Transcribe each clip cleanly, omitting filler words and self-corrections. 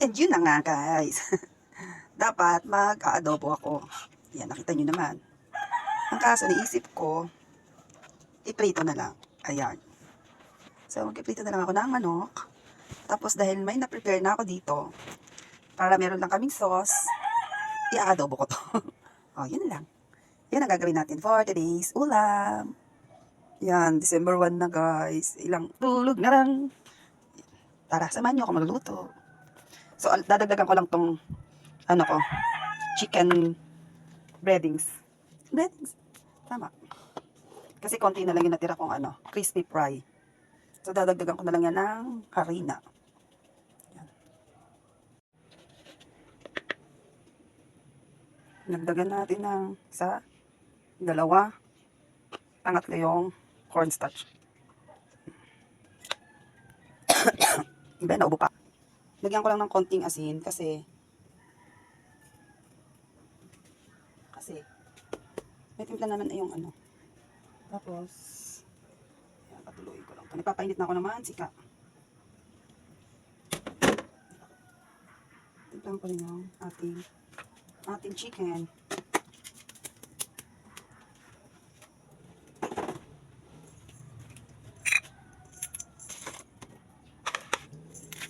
And yun na nga guys. Dapat mag-aadobo ako. Yan, nakita nyo naman. Ang kaso, naisip ko, iprito na lang. Ayan. So, mag-iprito na lang ako ng manok. Tapos, dahil may na-prepare na ako dito, para meron lang kaming sauce, i-adobo ko to. O, yun lang. Yan ang gagawin natin for today's ulam. Yan, December 1 na guys. Ilang tulog na lang. Tara, samahan nyo ako magluluto. So, dadagdagan ko lang tong, chicken breadings. Breadings. Tama. Kasi konti na lang yung natira kong crispy fry. So, dadagdagan ko na lang yan ng harina. Yan. Nagdagan natin ng isa, dalawa, pangatlo yung cornstarch. Iba, naubo pa. Lagyan ko lang ng konting asin kasi may timpla naman na yung Tapos, yan, patuloy ko lang. Nagpapainit na ako ng mantika. Timplahan ko rin yung ating chicken.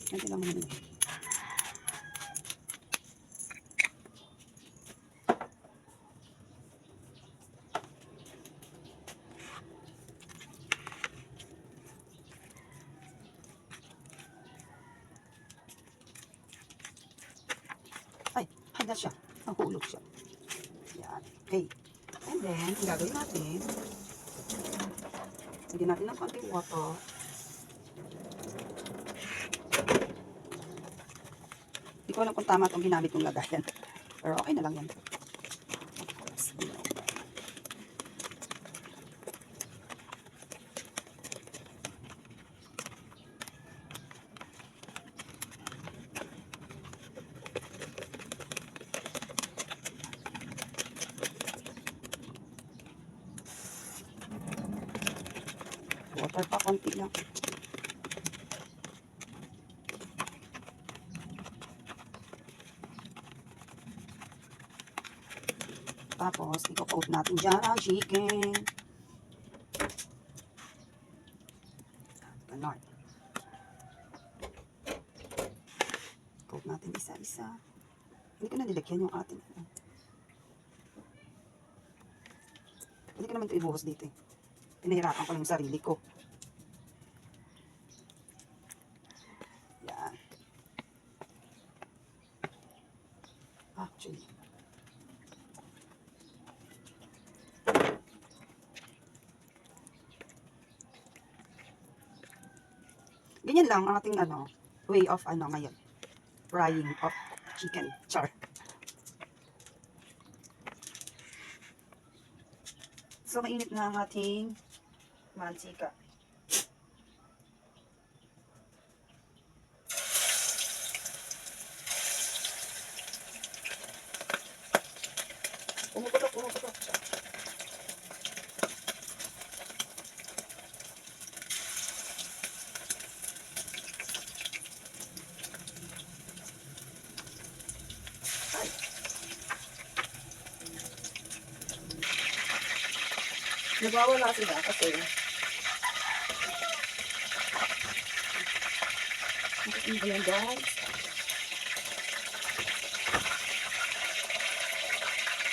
Ganti lang muna. Ay, handa siya. Nahulog siya. Yan. Okay. And then, ang gagawin natin, lagyan natin ng konting water. Hindi ko alam kung tama itong ginamit kong lagayan. Pero okay na lang yan. Water pa, konti lang. Tapos, i-coat natin dyan ang chicken. Ganon. Coat natin isa-isa. Hindi ko na nilagyan yung ating. Hindi ko naman ito ibuhos dito eh. Pinahirapan ko lang yung sarili ko. Yan. Actually. Ganyan lang ang ating way of ngayon. Frying of chicken. Char. So, mainit na ang ating mantika. Pumuputok. Ay. Nagwawala sila kasi ano ba yan guys?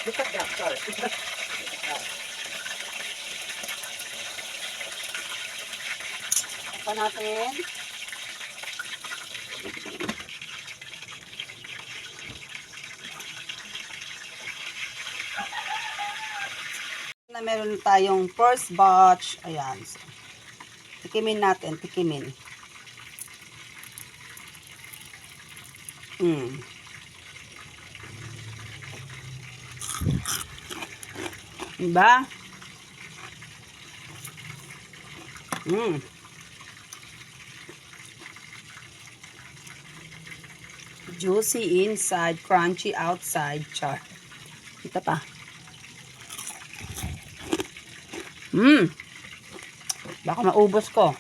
Look at that, sorry. Apa natin? Na meron tayong first batch. Ayan. So, tikimin natin. Diba? Juicy inside, crunchy outside. Char. Ito pa. Baka maubos ko.